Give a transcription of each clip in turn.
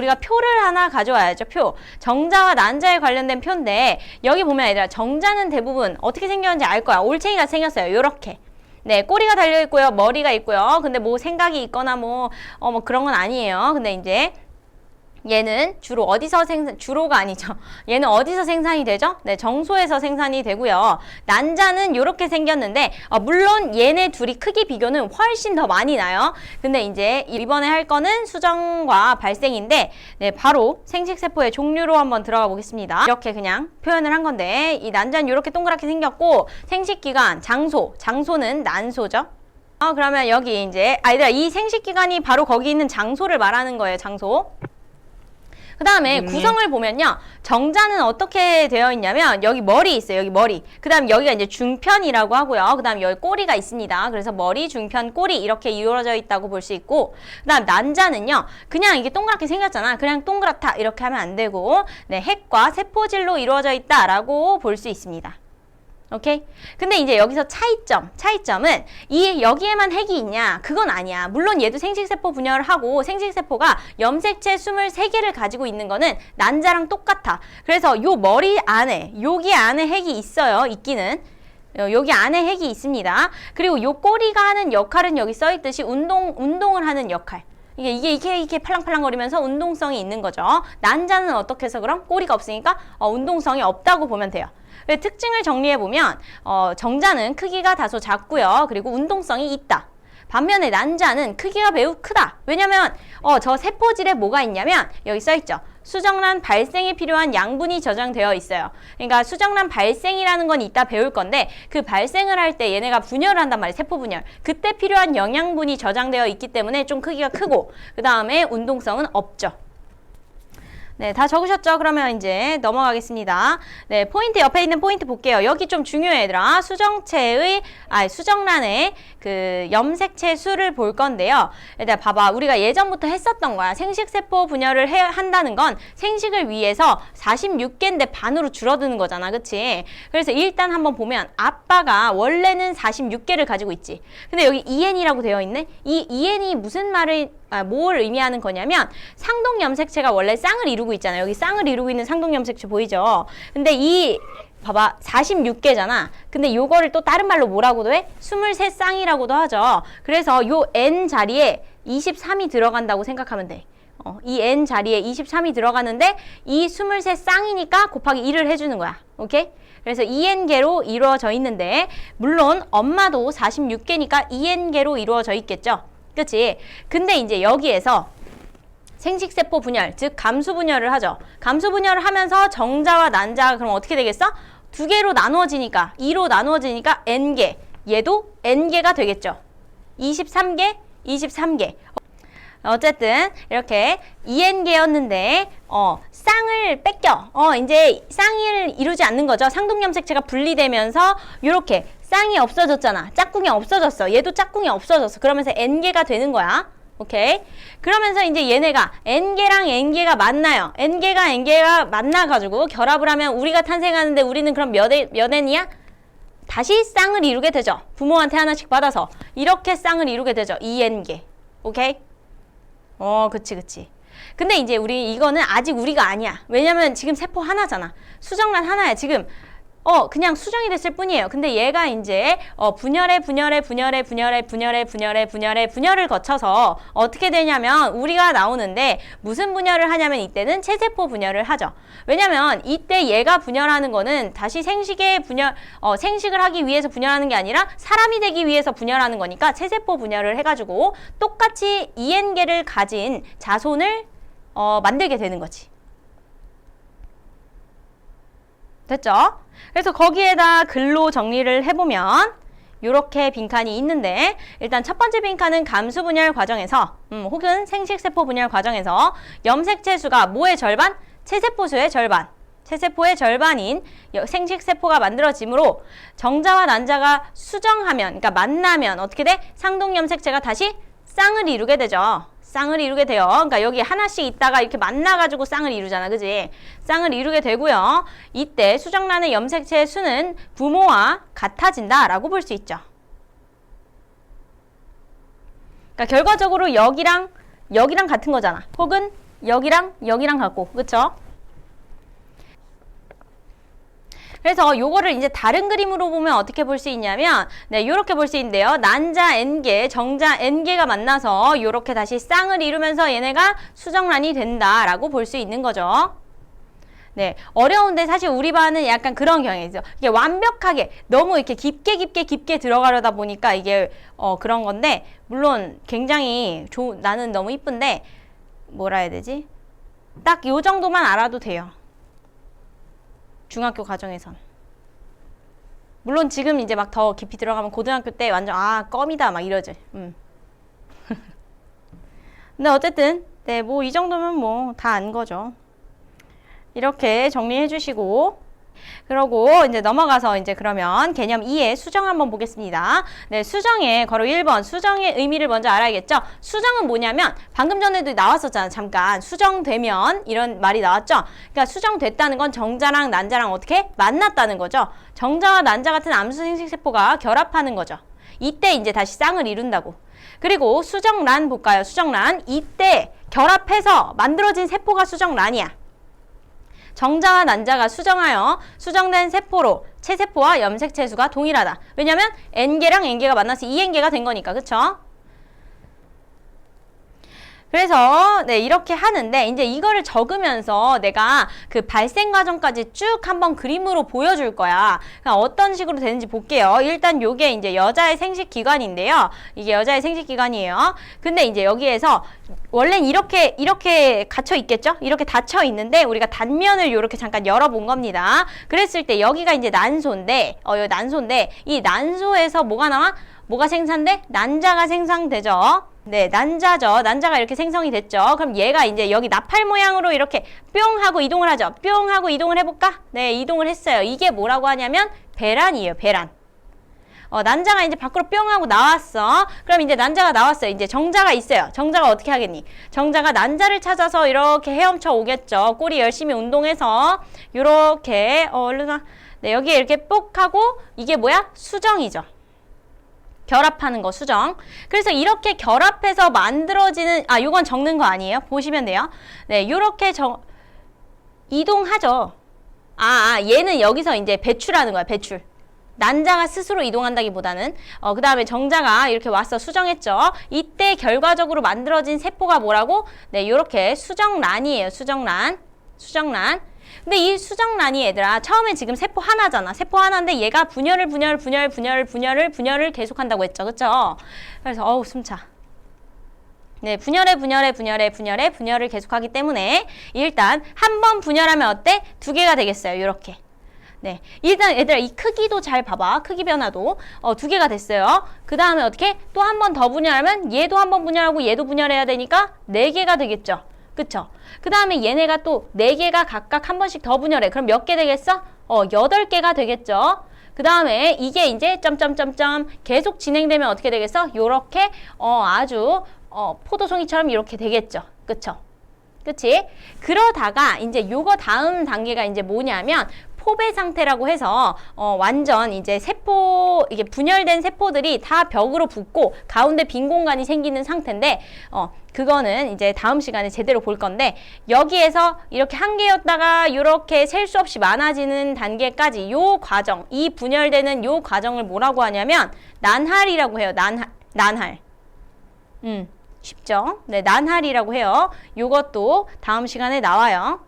우리가 표를 하나 가져와야죠. 표. 정자와 난자에 관련된 표인데 여기 보면 얘들아 정자는 대부분 어떻게 생겼는지 알 거야. 올챙이가 생겼어요. 요렇게. 네, 꼬리가 달려있고요. 머리가 있고요. 근데 뭐 생각이 있거나 뭐 그런 건 아니에요. 근데 이제 얘는 주로 어디서 주로가 아니죠. 얘는 어디서 생산이 되죠? 네, 정소에서 생산이 되고요. 난자는 이렇게 생겼는데 물론 얘네 둘이 크기 비교는 훨씬 더 많이 나요. 근데 이제 이번에 할 거는 수정과 발생인데 네, 바로 생식세포의 종류로 한번 들어가 보겠습니다. 이렇게 그냥 표현을 한 건데 이 난자는 이렇게 동그랗게 생겼고 생식기간, 장소는 난소죠. 그러면 여기 이제 얘들아 이 생식기간이 바로 거기 있는 장소를 말하는 거예요. 장소. 그 다음에 구성을 보면요. 정자는 어떻게 되어 있냐면 여기 머리 있어요. 여기 머리. 그 다음 여기가 이제 중편이라고 하고요. 그 다음 여기 꼬리가 있습니다. 그래서 머리, 중편, 꼬리 이렇게 이루어져 있다고 볼 수 있고 그 다음 난자는요. 그냥 이게 동그랗게 생겼잖아. 그냥 동그랗다 이렇게 하면 안 되고 네, 핵과 세포질로 이루어져 있다라고 볼 수 있습니다. 오케이? 근데 이제 여기서 차이점은 여기에만 핵이 있냐? 그건 아니야. 물론 얘도 생식세포 분열을 하고 생식세포가 염색체 23개를 가지고 있는 거는 난자랑 똑같아. 그래서 요 머리 안에, 여기 안에 핵이 있어요. 있기는. 여기 안에 핵이 있습니다. 그리고 요 꼬리가 하는 역할은 여기 써있듯이 운동을 하는 역할. 이게 팔랑팔랑거리면서 운동성이 있는 거죠. 난자는 어떻게 해서 그럼? 꼬리가 없으니까 운동성이 없다고 보면 돼요. 특징을 정리해보면 정자는 크기가 다소 작고요. 그리고 운동성이 있다. 반면에 난자는 크기가 매우 크다. 왜냐면 저 세포질에 뭐가 있냐면 여기 써있죠. 수정란 발생에 필요한 양분이 저장되어 있어요. 그러니까 수정란 발생이라는 건 이따 배울 건데 그 발생을 할 때 얘네가 분열을 한단 말이에요. 세포 분열. 그때 필요한 영양분이 저장되어 있기 때문에 좀 크기가 크고 그 다음에 운동성은 없죠. 네, 다 적으셨죠? 그러면 이제 넘어가겠습니다. 네, 포인트 옆에 있는 포인트 볼게요. 여기 좀 중요해, 얘들아. 수정란의 그 염색체 수를 볼 건데요. 일단 봐봐. 우리가 예전부터 했었던 거야. 생식세포 분열을 한다는 건 생식을 위해서 46개인데 반으로 줄어드는 거잖아. 그치? 그래서 일단 한번 보면 아빠가 원래는 46개를 가지고 있지. 근데 여기 EN이라고 되어 있네? 이 EN이 무슨 뭘 의미하는 거냐면 상동 염색체가 원래 쌍을 이루고 있잖아요. 여기 쌍을 이루고 있는 상동 염색체 보이죠? 근데 봐봐 46개잖아. 근데 요거를 또 다른 말로 뭐라고도 해? 23쌍이라고도 하죠. 그래서 요 N 자리에 23이 들어간다고 생각하면 돼. 이 N 자리에 23이 들어가는데 이 23쌍이니까 곱하기 1을 해주는 거야. 오케이? 그래서 2N개로 이루어져 있는데 물론 엄마도 46개니까 2N개로 이루어져 있겠죠. 그치? 근데 이제 여기에서 생식세포 분열, 즉 감수 분열을 하죠. 감수 분열을 하면서 정자와 난자가 그럼 어떻게 되겠어? 두 개로 나누어지니까 2로 나누어지니까 N개. 얘도 N개가 되겠죠. 23개, 23개. 어쨌든 이렇게 2N개였는데 쌍을 뺏겨. 이제 쌍을 이루지 않는 거죠. 상동염색체가 분리되면서 이렇게 쌍이 없어졌잖아. 짝꿍이 없어졌어. 얘도 짝꿍이 없어졌어. 그러면서 N개가 되는 거야. 오케이? 그러면서 이제 얘네가 N개랑 N개가 만나요. N개가 만나가지고 결합을 하면 우리가 탄생하는데 우리는 그럼 몇 N이야? 다시 쌍을 이루게 되죠. 부모한테 하나씩 받아서. 이렇게 쌍을 이루게 되죠. 2N개. 오케이? 그치. 근데 이제 이거는 아직 우리가 아니야. 왜냐면 지금 세포 하나잖아. 수정란 하나야. 지금 그냥 수정이 됐을 뿐이에요. 근데 얘가 이제 분열을 거쳐서 어떻게 되냐면 우리가 나오는데 무슨 분열을 하냐면 이때는 체세포 분열을 하죠. 왜냐면 이때 얘가 분열하는 거는 다시 생식을 하기 위해서 분열하는 게 아니라 사람이 되기 위해서 분열하는 거니까 체세포 분열을 해가지고 똑같이 EN개를 가진 자손을 만들게 되는 거지. 됐죠? 그래서 거기에다 글로 정리를 해보면 이렇게 빈칸이 있는데 일단 첫 번째 빈칸은 감수 분열 과정에서 혹은 생식세포 분열 과정에서 염색체 수가 뭐의 절반? 체세포 수의 절반. 체세포의 절반인 생식세포가 만들어지므로 정자와 난자가 수정하면, 그러니까 만나면 어떻게 돼? 상동염색체가 다시 쌍을 이루게 되죠. 쌍을 이루게 돼요. 그러니까 여기 하나씩 있다가 이렇게 만나가지고 쌍을 이루잖아. 그지? 쌍을 이루게 되고요. 이때 수정란의 염색체의 수는 부모와 같아진다라고 볼 수 있죠. 그러니까 결과적으로 여기랑 같은 거잖아. 혹은 여기랑 같고, 그쵸? 그래서 요거를 이제 다른 그림으로 보면 어떻게 볼 수 있냐면, 네, 요렇게 볼 수 있는데요. 난자 N개, 정자 N개가 만나서 요렇게 다시 쌍을 이루면서 얘네가 수정란이 된다라고 볼 수 있는 거죠. 네, 어려운데 사실 우리 반은 약간 그런 경향이죠. 이게 완벽하게 너무 이렇게 깊게 들어가려다 보니까 이게 그런 건데, 물론 굉장히 나는 너무 이쁜데 뭐라 해야 되지? 딱 요 정도만 알아도 돼요. 중학교 과정에선. 물론 지금 이제 막 더 깊이 들어가면 고등학교 때 완전 껌이다 막 이러지. 근데 어쨌든 네, 뭐 이 정도면 뭐 다 안 거죠. 이렇게 정리해 주시고, 그러고 이제 넘어가서 이제 그러면 개념 2의 수정 한번 보겠습니다. 네, 수정의 괄호 1번 수정의 의미를 먼저 알아야겠죠. 수정은 뭐냐면 방금 전에도 나왔었잖아. 잠깐 수정되면 이런 말이 나왔죠. 그러니까 수정됐다는 건 정자랑 난자랑 어떻게 만났다는 거죠. 정자와 난자 같은 암수 생식세포가 결합하는 거죠. 이때 이제 다시 쌍을 이룬다고. 그리고 수정란 볼까요? 수정란. 이때 결합해서 만들어진 세포가 수정란이야. 정자와 난자가 수정하여 수정된 세포로 체세포와 염색체수가 동일하다. 왜냐면 N개랑 N개가 만나서 2N개가 된 거니까. 그쵸? 그래서 네, 이렇게 하는데 이제 이거를 적으면서 내가 그 발생 과정까지 쭉 한번 그림으로 보여줄 거야. 그러니까 어떤 식으로 되는지 볼게요. 일단 요게 이제 여자의 생식 기관인데요. 이게 여자의 생식 기관이에요. 근데 이제 여기에서 원래는 이렇게 갇혀 있겠죠? 이렇게 닫혀 있는데 우리가 단면을 이렇게 잠깐 열어본 겁니다. 그랬을 때 여기가 이제 난소인데 요 난소인데 이 난소에서 뭐가 나와? 뭐가 생산돼? 난자가 생성되죠. 네, 난자죠. 난자가 이렇게 생성이 됐죠. 그럼 얘가 이제 여기 나팔 모양으로 이렇게 뿅 하고 이동을 하죠. 뿅 하고 이동을 해볼까? 네, 이동을 했어요. 이게 뭐라고 하냐면 배란이에요. 배란. 난자가 이제 밖으로 뿅 하고 나왔어. 그럼 이제 난자가 나왔어요. 이제 정자가 있어요. 정자가 어떻게 하겠니? 정자가 난자를 찾아서 이렇게 헤엄쳐 오겠죠. 꼬리 열심히 운동해서 이렇게 얼른 와. 네, 여기에 이렇게 뽁 하고 이게 뭐야? 수정이죠. 결합하는 거 수정. 그래서 이렇게 결합해서 만들어지는 요건 적는 거 아니에요? 보시면 돼요. 네, 요렇게 이동하죠. 얘는 여기서 이제 배출하는 거야. 배출. 난자가 스스로 이동한다기보다는 그 다음에 정자가 이렇게 와서 수정했죠. 이때 결과적으로 만들어진 세포가 뭐라고? 네, 요렇게 수정란이에요. 수정란. 근데 이 수정란이 얘들아 처음에 지금 세포 하나잖아. 세포 하나인데 얘가 분열을 계속한다고 했죠. 그쵸? 그래서 숨차. 네, 분열을 계속하기 때문에 일단 한 번 분열하면 어때? 두 개가 되겠어요. 요렇게. 네, 일단 얘들아 이 크기도 잘 봐봐. 크기 변화도 두 개가 됐어요. 그 다음에 어떻게? 또 한 번 더 분열하면 얘도 한 번 분열하고 얘도 분열해야 되니까 네 개가 되겠죠. 그쵸? 그 다음에 얘네가 또 4개가 각각 한 번씩 더 분열해. 그럼 몇 개 되겠어? 8개가 되겠죠. 그 다음에 이게 이제 점점점점 계속 진행되면 어떻게 되겠어? 요렇게 아주 포도송이처럼 이렇게 되겠죠. 그쵸? 그치? 그러다가 이제 요거 다음 단계가 이제 뭐냐면 포배 상태라고 해서 완전 이제 이게 분열된 세포들이 다 벽으로 붙고 가운데 빈 공간이 생기는 상태인데 그거는 이제 다음 시간에 제대로 볼 건데 여기에서 이렇게 한 개였다가 이렇게 셀 수 없이 많아지는 단계까지 요 과정, 이 분열되는 요 과정을 뭐라고 하냐면 난할이라고 해요. 난할. 쉽죠? 네, 난할이라고 해요. 요것도 다음 시간에 나와요.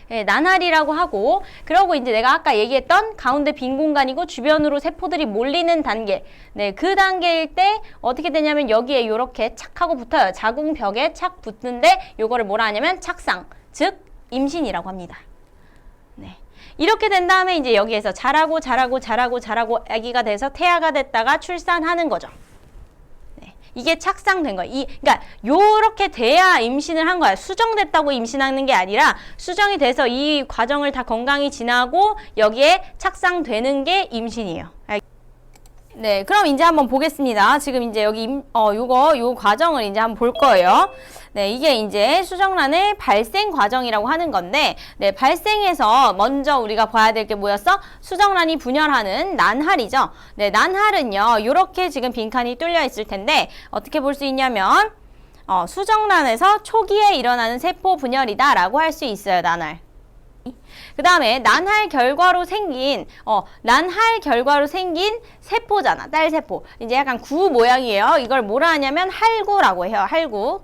네, 난할이라고 하고, 그러고 이제 내가 아까 얘기했던 가운데 빈 공간이고 주변으로 세포들이 몰리는 단계. 네, 그 단계일 때 어떻게 되냐면 여기에 요렇게 착 하고 붙어요. 자궁벽에 착 붙는데 요거를 뭐라 하냐면 착상, 즉 임신이라고 합니다. 네. 이렇게 된 다음에 이제 여기에서 자라고 아기가 돼서 태아가 됐다가 출산하는 거죠. 이게 착상된 거야. 그러니까 요렇게 돼야 임신을 한 거야. 수정됐다고 임신하는 게 아니라 수정이 돼서 이 과정을 다 건강히 지나고 여기에 착상되는 게 임신이에요. 네, 그럼 이제 한번 보겠습니다. 지금 이제 여기 요 과정을 이제 한번 볼 거예요. 네, 이게 이제 수정란의 발생 과정이라고 하는 건데, 네, 발생해서 먼저 우리가 봐야 될 게 뭐였어? 수정란이 분열하는 난할이죠. 네, 난할은요, 요렇게 지금 빈칸이 뚫려 있을 텐데, 어떻게 볼 수 있냐면, 수정란에서 초기에 일어나는 세포 분열이다 라고 할 수 있어요. 난할. 그 다음에 난할 결과로 생긴 세포잖아. 딸세포. 이제 약간 구 모양이에요. 이걸 뭐라 하냐면 할구라고 해요. 할구.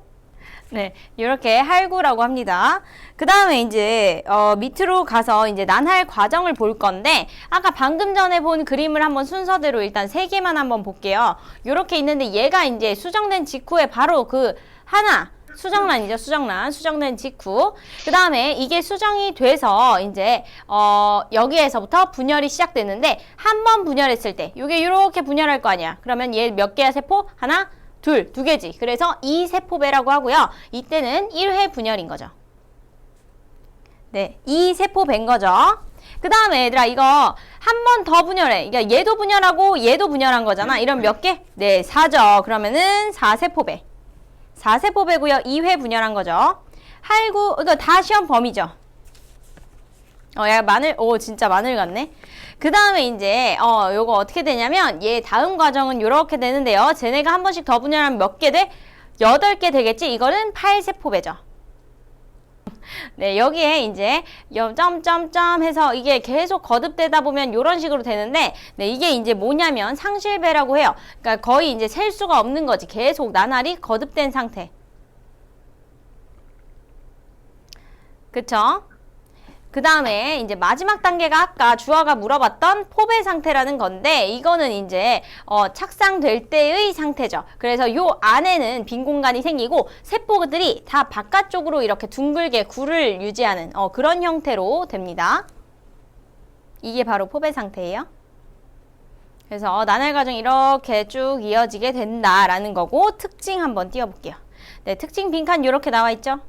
네, 이렇게 할구라고 합니다. 그 다음에 이제 밑으로 가서 이제 난할 과정을 볼 건데, 아까 방금 전에 본 그림을 한번 순서대로 일단 3개만 한번 볼게요. 이렇게 있는데 얘가 이제 수정된 직후에 바로 그 하나 수정란이죠. 수정된 직후. 그 다음에 이게 수정이 돼서 이제 여기에서부터 분열이 시작되는데, 한 번 분열했을 때 이게 이렇게 분열할 거 아니야. 그러면 얘 몇 개야 세포? 하나, 둘, 2개지. 그래서 2세포배라고 하고요. 이때는 1회 분열인 거죠. 네, 2세포배인 거죠. 그 다음에 얘들아 이거 한 번 더 분열해. 그러니까 얘도 분열하고 얘도 분열한 거잖아. 이런 몇 개? 네, 4죠. 그러면은 4세포배. 4세포배고요. 2회 분열한 거죠. 할구, 이거 다 시험 범위죠. 야, 진짜 마늘 같네. 그 다음에 이제, 요거 어떻게 되냐면, 얘 다음 과정은 요렇게 되는데요. 쟤네가 한 번씩 더 분열하면 몇 개 돼? 8개 되겠지? 이거는 8세포배죠. 네, 여기에 이제, 점점점 해서 이게 계속 거듭되다 보면 요런 식으로 되는데, 네, 이게 이제 뭐냐면 상실배라고 해요. 그러니까 거의 이제 셀 수가 없는 거지. 계속 나날이 거듭된 상태. 그쵸? 그 다음에 이제 마지막 단계가 아까 주아가 물어봤던 포배 상태라는 건데, 이거는 이제 착상될 때의 상태죠. 그래서 요 안에는 빈 공간이 생기고 세포들이 다 바깥쪽으로 이렇게 둥글게 구를 유지하는 그런 형태로 됩니다. 이게 바로 포배 상태예요. 그래서 난할 과정이 이렇게 쭉 이어지게 된다라는 거고, 특징 한번 띄워볼게요. 네, 특징 빈칸 이렇게 나와 있죠.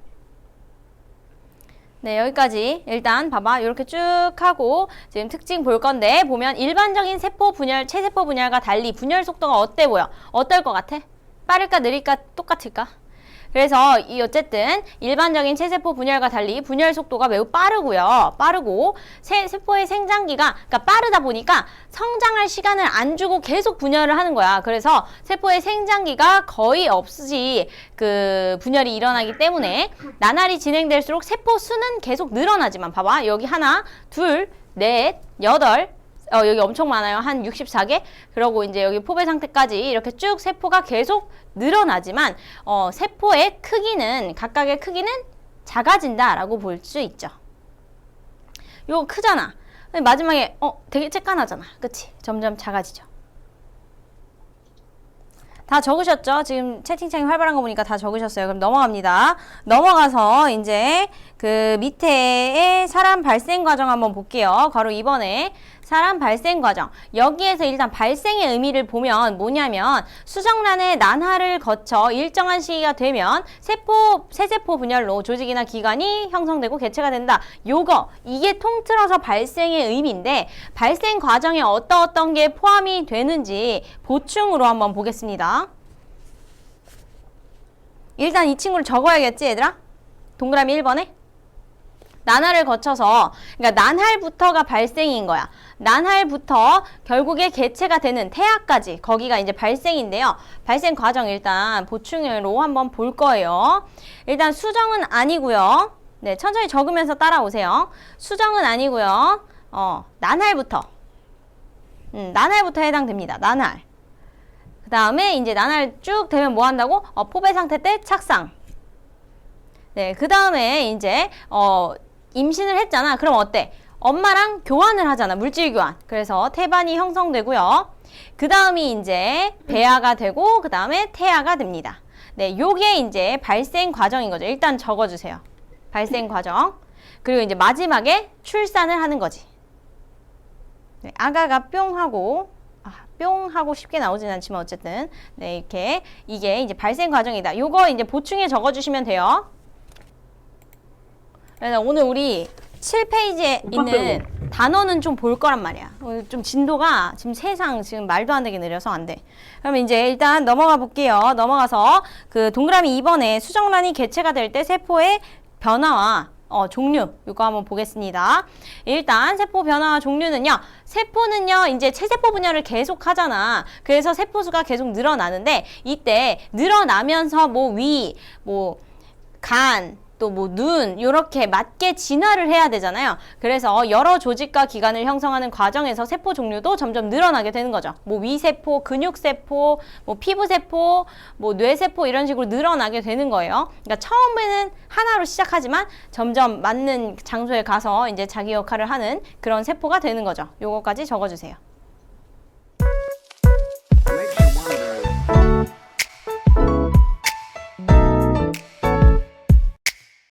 네, 여기까지 일단 봐봐. 이렇게 쭉 하고 지금 특징 볼 건데, 보면 일반적인 세포 분열, 체세포 분열과 달리 분열 속도가 어때 보여? 어떨 것 같아? 빠를까 느릴까 똑같을까? 그래서 어쨌든 일반적인 체세포 분열과 달리 분열 속도가 매우 빠르고요. 빠르고 세포의 생장기가 그러니까 빠르다 보니까 성장할 시간을 안 주고 계속 분열을 하는 거야. 그래서 세포의 생장기가 거의 없이 그 분열이 일어나기 때문에 나날이 진행될수록 세포 수는 계속 늘어나지만, 봐봐. 여기 하나, 둘, 넷, 여덟, 여기 엄청 많아요. 한 64개? 그러고 이제 여기 포배 상태까지 이렇게 쭉 세포가 계속 늘어나지만, 세포의 크기는, 각각의 크기는 작아진다라고 볼 수 있죠. 요거 크잖아. 마지막에, 되게 쬐깐하잖아. 그치? 점점 작아지죠. 다 적으셨죠? 지금 채팅창이 활발한 거 보니까 다 적으셨어요. 그럼 넘어갑니다. 넘어가서 이제 그 밑에 사람 발생 과정 한번 볼게요. 바로 이번에 사람 발생 과정. 여기에서 일단 발생의 의미를 보면 뭐냐면, 수정란의 난하를 거쳐 일정한 시기가 되면 세세포 분열로 조직이나 기관이 형성되고 개체가 된다. 이게 통틀어서 발생의 의미인데, 발생 과정에 어떤 게 포함이 되는지 보충으로 한번 보겠습니다. 일단 이 친구를 적어야겠지, 얘들아? 동그라미 1번에. 난하를 거쳐서, 그러니까 난할부터가 발생인 거야. 난할부터 결국에 개체가 되는 태아까지, 거기가 이제 발생인데요. 발생 과정 일단 보충으로 한번 볼 거예요. 일단 수정은 아니고요. 네, 천천히 적으면서 따라오세요. 수정은 아니고요. 난할부터. 난할부터 해당됩니다. 난할. 그 다음에 이제 난할 쭉 되면 뭐 한다고? 포배 상태 때 착상. 네, 그 다음에 이제 임신을 했잖아. 그럼 어때? 엄마랑 교환을 하잖아. 물질 교환. 그래서 태반이 형성되고요. 그 다음이 이제 배아가 되고, 그 다음에 태아가 됩니다. 네, 요게 이제 발생 과정인 거죠. 일단 적어주세요. 발생 과정. 그리고 이제 마지막에 출산을 하는 거지. 네, 아가가 뿅 하고 쉽게 나오진 않지만 어쨌든 네, 이렇게 이게 이제 발생 과정이다. 요거 이제 보충에 적어주시면 돼요. 그래서 오늘 우리 7페이지에 있는 단어는 좀 볼 거란 말이야. 좀 진도가 지금 세상 지금 말도 안 되게 느려서 안 돼. 그러면 이제 일단 넘어가 볼게요. 넘어가서 그 동그라미 2번에 수정란이 개체가 될 때 세포의 변화와 종류 이거 한번 보겠습니다. 일단 세포 변화 종류는요. 세포는요 이제 체세포 분열을 계속 하잖아. 그래서 세포수가 계속 늘어나는데 이때 늘어나면서 뭐 위, 뭐 간, 또 뭐 눈 이렇게 맞게 진화를 해야 되잖아요. 그래서 여러 조직과 기관을 형성하는 과정에서 세포 종류도 점점 늘어나게 되는 거죠. 뭐 위세포, 근육세포, 뭐 피부세포, 뭐 뇌세포 이런 식으로 늘어나게 되는 거예요. 그러니까 처음에는 하나로 시작하지만 점점 맞는 장소에 가서 이제 자기 역할을 하는 그런 세포가 되는 거죠. 요거까지 적어주세요.